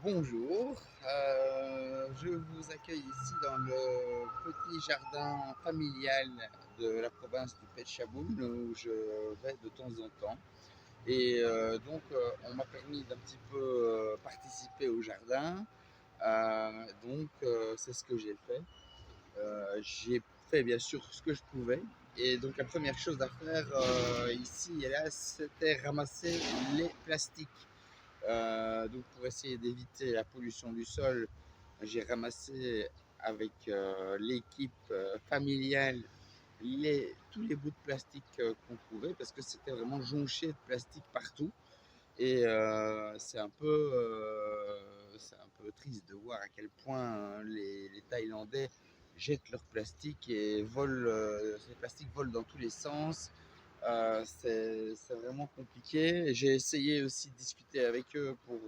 Bonjour, je vous accueille ici dans le petit jardin familial de la province du Pet-Chaboun où je vais de temps en temps. On m'a permis d'un petit peu participer au jardin. C'est ce que j'ai fait. J'ai fait bien sûr ce que je pouvais. Et donc, la première chose à faire ici et là, c'était ramasser les plastiques. Donc pour essayer d'éviter la pollution du sol, j'ai ramassé avec l'équipe familiale tous les bouts de plastique qu'on trouvait parce que c'était vraiment jonché de plastique partout. C'est un peu triste de voir à quel point les Thaïlandais jettent leur plastique et ces plastiques volent dans tous les sens. C'est vraiment compliqué. J'ai essayé aussi de discuter avec eux pour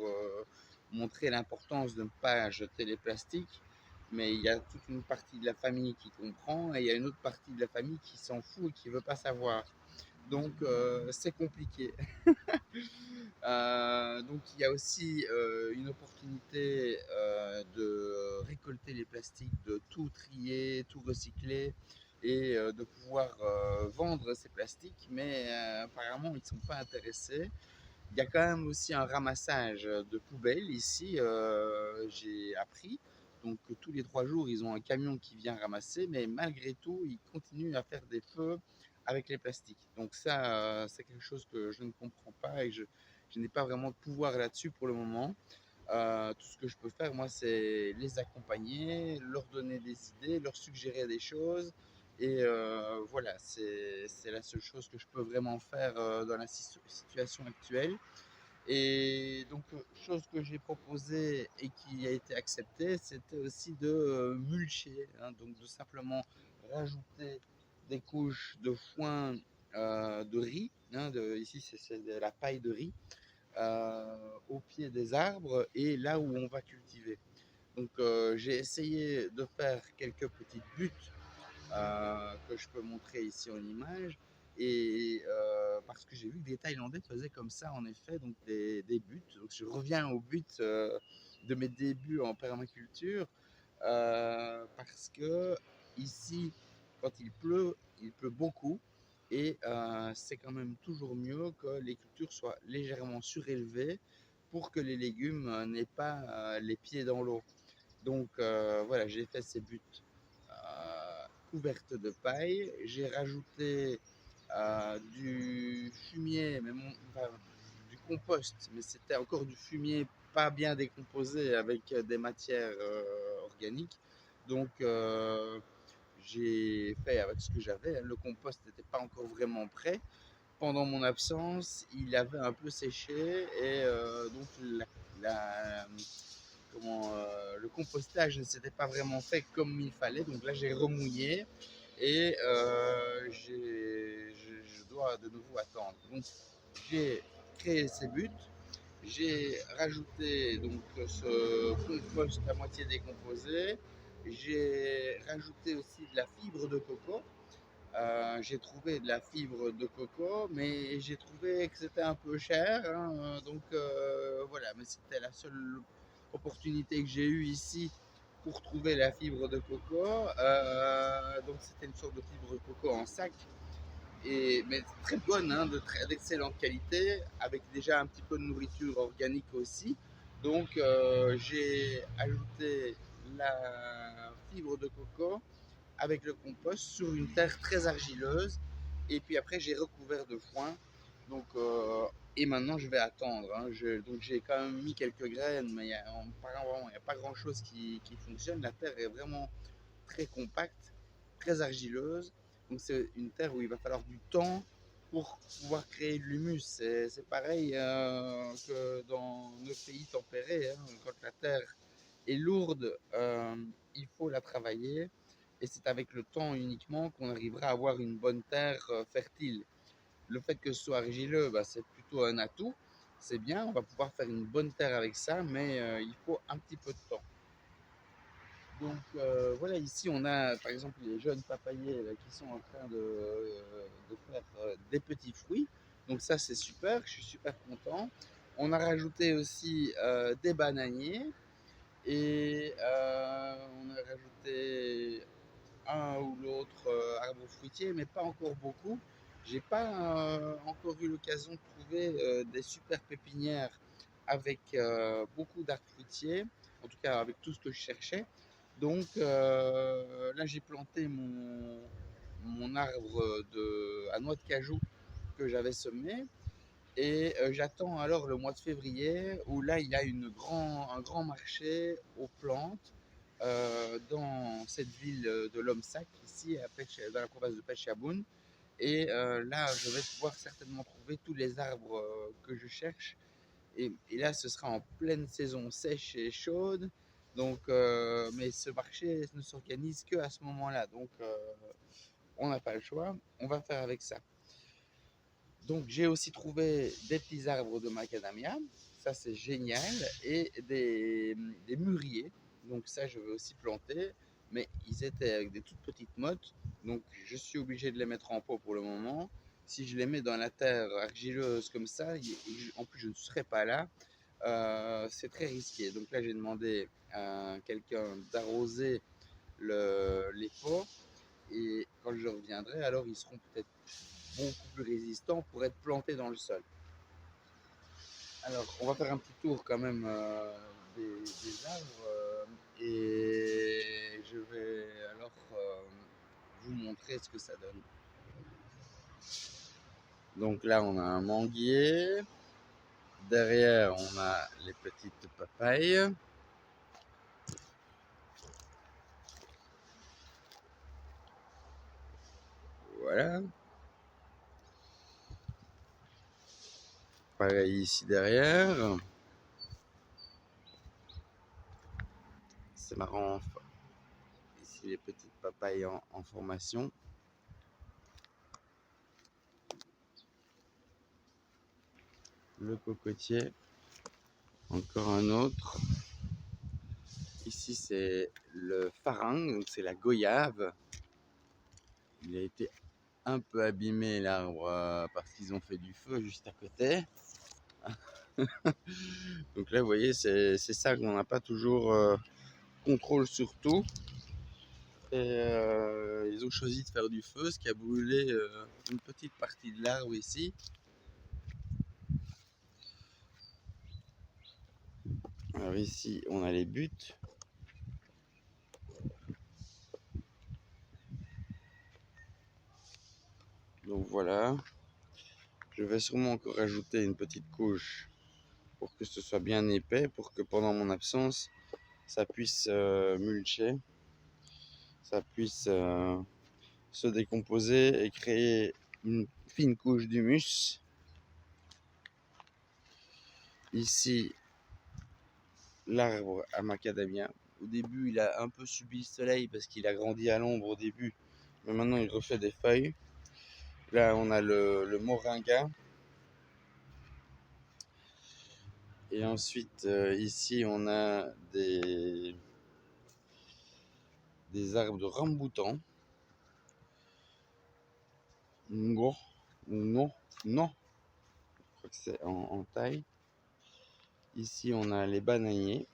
montrer l'importance de ne pas jeter les plastiques, mais il y a toute une partie de la famille qui comprend et il y a une autre partie de la famille qui s'en fout et qui ne veut pas savoir. C'est compliqué. Donc il y a aussi une opportunité de récolter les plastiques, de tout trier, tout recycler et de pouvoir vendre ces plastiques, mais apparemment ils ne sont pas intéressés. Il y a quand même aussi un ramassage de poubelles ici, j'ai appris. Donc tous les 3 jours, ils ont un camion qui vient ramasser, mais malgré tout, ils continuent à faire des feux avec les plastiques. Donc ça, c'est quelque chose que je ne comprends pas et je n'ai pas vraiment de pouvoir là-dessus pour le moment. Tout ce que je peux faire, moi, c'est les accompagner, leur donner des idées, leur suggérer des choses. Voilà, c'est la seule chose que je peux vraiment faire dans la situation actuelle. Et donc, chose que j'ai proposée et qui a été acceptée, c'était aussi de mulcher, hein, donc de simplement rajouter des couches de foin de riz, hein, ici c'est de la paille de riz, au pied des arbres et là où on va cultiver. Donc j'ai essayé de faire quelques petites buttes que je peux montrer ici en image. Parce que j'ai vu que des Thaïlandais faisaient comme ça, en effet, donc des buts. Donc je reviens au but de mes débuts en permaculture, parce que ici, quand il pleut beaucoup, et c'est quand même toujours mieux que les cultures soient légèrement surélevées pour que les légumes n'aient pas les pieds dans l'eau. Donc voilà, j'ai fait ces buts couverte de paille. J'ai rajouté du fumier, enfin, du compost, mais c'était encore du fumier pas bien décomposé avec des matières organiques. Donc, j'ai fait avec ce que j'avais. Le compost n'était pas encore vraiment prêt. Pendant mon absence, il avait un peu séché et la, le compostage ne s'était pas vraiment fait comme il fallait. Donc là, j'ai remouillé et je dois de nouveau attendre. Donc, j'ai créé ces buts. J'ai rajouté donc ce compost à moitié décomposé. J'ai rajouté aussi de la fibre de coco. J'ai trouvé de la fibre de coco, mais j'ai trouvé que c'était un peu cher, hein, voilà, mais c'était la seule opportunité que j'ai eue ici pour trouver la fibre de coco. Donc c'était une sorte de fibre de coco en sac, mais très bonne, hein, d'excellente qualité, avec déjà un petit peu de nourriture organique aussi. Donc j'ai ajouté la fibre de coco avec le compost sur une terre très argileuse. Et puis après, j'ai recouvert de foin. Donc, et maintenant, je vais attendre, hein. Donc, j'ai quand même mis quelques graines, mais apparemment, il n'y a pas grand-chose qui fonctionne. La terre est vraiment très compacte, très argileuse. Donc, c'est une terre où il va falloir du temps pour pouvoir créer de l'humus. C'est pareil que dans nos pays tempérés, hein, quand la terre est lourde, il faut la travailler et c'est avec le temps uniquement qu'on arrivera à avoir une bonne terre fertile. Le fait que ce soit argileux, bah, c'est plutôt un atout. C'est bien, on va pouvoir faire une bonne terre avec ça, mais il faut un petit peu de temps. Donc voilà, ici on a par exemple les jeunes papayers là, qui sont en train de faire des petits fruits. Donc ça c'est super, je suis super content. On a rajouté aussi des bananiers et on a rajouté un ou l'autre arbre fruitier, mais pas encore beaucoup. J'ai pas encore eu l'occasion de trouver des super pépinières avec beaucoup d'arbres fruitiers, en tout cas avec tout ce que je cherchais. Donc là, j'ai planté mon arbre à noix de cajou que j'avais semé. Et j'attends alors le mois de février où là il y a un grand marché aux plantes dans cette ville de Lomsac, ici dans la province de Pechabun. Et là je vais pouvoir certainement trouver tous les arbres que je cherche. Et là ce sera en pleine saison sèche et chaude. Donc, mais ce marché ne s'organise que à ce moment-là. Donc on n'a pas le choix, on va faire avec ça. Donc j'ai aussi trouvé des petits arbres de macadamia, ça c'est génial, et des mûriers, donc ça je vais aussi planter, mais ils étaient avec des toutes petites mottes, donc je suis obligé de les mettre en pot pour le moment. Si je les mets dans la terre argileuse comme ça, en plus je ne serai pas là, c'est très risqué. Donc là j'ai demandé à quelqu'un d'arroser les pots, et quand je reviendrai, alors ils seront peut-être beaucoup plus résistants pour être plantés dans le sol. Alors, on va faire un petit tour quand même des arbres et je vais alors vous montrer ce que ça donne. Donc là, on a un manguier. Derrière, on a les petites papayes. Voilà. Pareil ici derrière. C'est marrant. Ici, les petites papayes en formation. Le cocotier. Encore un autre. Ici, c'est le farang, donc c'est la goyave. Il a été un peu abîmé l'arbre parce qu'ils ont fait du feu juste à côté. Donc là, vous voyez, c'est ça qu'on n'a pas toujours contrôle sur tout. Et ils ont choisi de faire du feu, ce qui a brûlé une petite partie de l'arbre ici. Alors ici, on a les buttes. Donc voilà. Je vais sûrement encore ajouter une petite couche pour que ce soit bien épais, pour que pendant mon absence, ça puisse mulcher, ça puisse se décomposer et créer une fine couche d'humus. Ici, l'arbre à macadamia. Au début, il a un peu subi le soleil parce qu'il a grandi à l'ombre au début, mais maintenant il refait des feuilles. Là, on a le moringa. Et ensuite, ici, on a des arbres de ramboutan. Non, non, non. Je crois que c'est en taille. Ici, on a les bananiers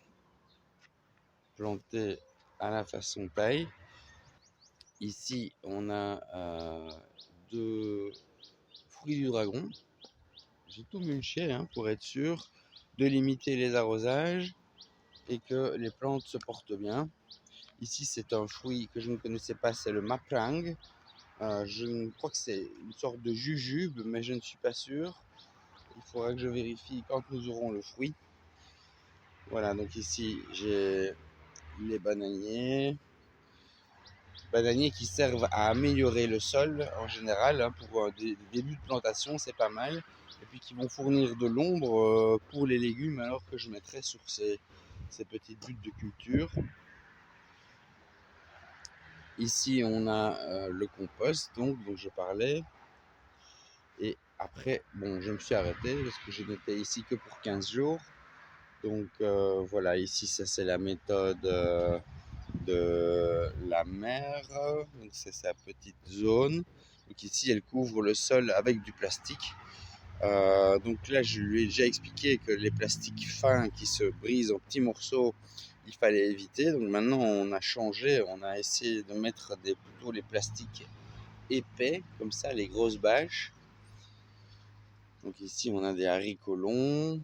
plantés à la façon taille. Ici, on a deux fruits du dragon. J'ai tout mulché pour être sûr de limiter les arrosages et que les plantes se portent bien. Ici, c'est un fruit que je ne connaissais pas, c'est le maprang. Je crois que c'est une sorte de jujube, mais je ne suis pas sûr. Il faudra que je vérifie quand nous aurons le fruit. Voilà, donc ici, j'ai les bananiers. Bananiers qui servent à améliorer le sol en général. Pour des débuts de plantation, c'est pas mal. Et puis qui vont fournir de l'ombre pour les légumes, alors que je mettrai sur ces petites buttes de culture. Ici, on a le compost dont je parlais. Et après, bon, je me suis arrêté parce que je n'étais ici que pour 15 jours. Donc voilà, ici, ça c'est la méthode de la mer. Donc c'est sa petite zone. Donc ici, elle couvre le sol avec du plastique. Donc là, je lui ai déjà expliqué que les plastiques fins qui se brisent en petits morceaux, il fallait éviter. Donc maintenant, on a changé, on a essayé de mettre plutôt les plastiques épais, comme ça, les grosses bâches. Donc ici, on a des haricots longs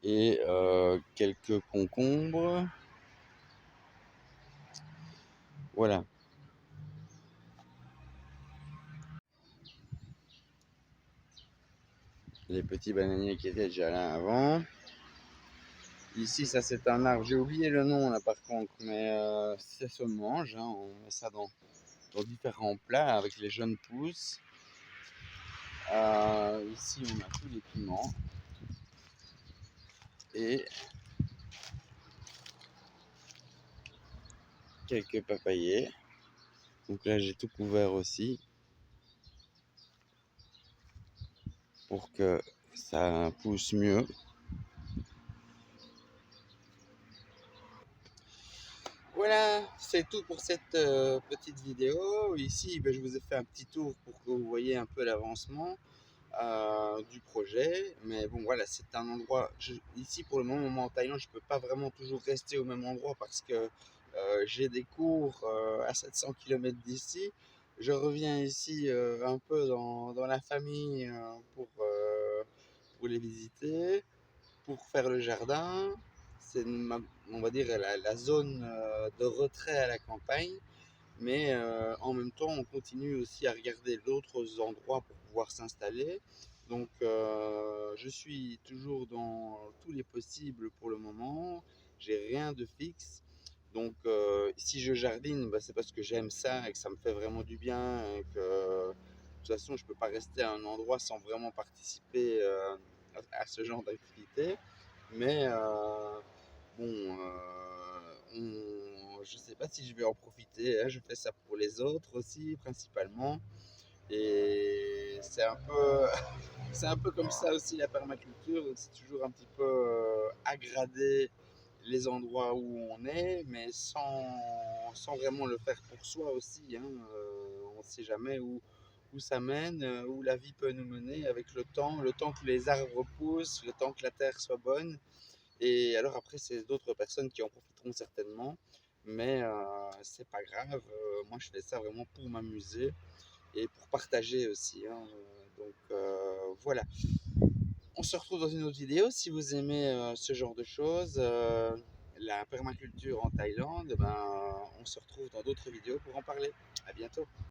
et quelques concombres. Voilà. Les petits bananiers qui étaient déjà là avant. Ici, ça c'est un arbre, j'ai oublié le nom là par contre, mais ça se mange, hein, on met ça dans différents plats avec les jeunes pousses. Ici, on a tous les piments et quelques papayers. Donc là, j'ai tout couvert aussi pour que ça pousse mieux. Voilà, c'est tout pour cette petite vidéo. Ici, ben, je vous ai fait un petit tour pour que vous voyez un peu l'avancement du projet. Mais bon, voilà, c'est un endroit. Ici, pour le moment, en Thaïlande, je ne peux pas vraiment toujours rester au même endroit parce que j'ai des cours à 700 km d'ici. Je reviens ici un peu dans la famille pour les visiter, pour faire le jardin. C'est, on va dire, la zone de retrait à la campagne. Mais en même temps, on continue aussi à regarder d'autres endroits pour pouvoir s'installer. Donc, je suis toujours dans tous les possibles pour le moment. J'ai rien de fixe. Donc, si je jardine, bah, c'est parce que j'aime ça et que ça me fait vraiment du bien. Et que, de toute façon, je ne peux pas rester à un endroit sans vraiment participer à ce genre d'activité. Mais bon, je sais pas si je vais en profiter, hein. Je fais ça pour les autres aussi, principalement. Et c'est un peu, c'est un peu comme ça aussi la permaculture. C'est toujours un petit peu aggrader les endroits où on est, mais sans vraiment le faire pour soi aussi, hein. On ne sait jamais où ça mène, où la vie peut nous mener avec le temps que les arbres poussent, le temps que la terre soit bonne. Et alors après, c'est d'autres personnes qui en profiteront certainement, mais c'est pas grave. Moi, je fais ça vraiment pour m'amuser et pour partager aussi, hein. Donc voilà. On se retrouve dans une autre vidéo. Si vous aimez ce genre de choses, la permaculture en Thaïlande, ben, on se retrouve dans d'autres vidéos pour en parler. À bientôt.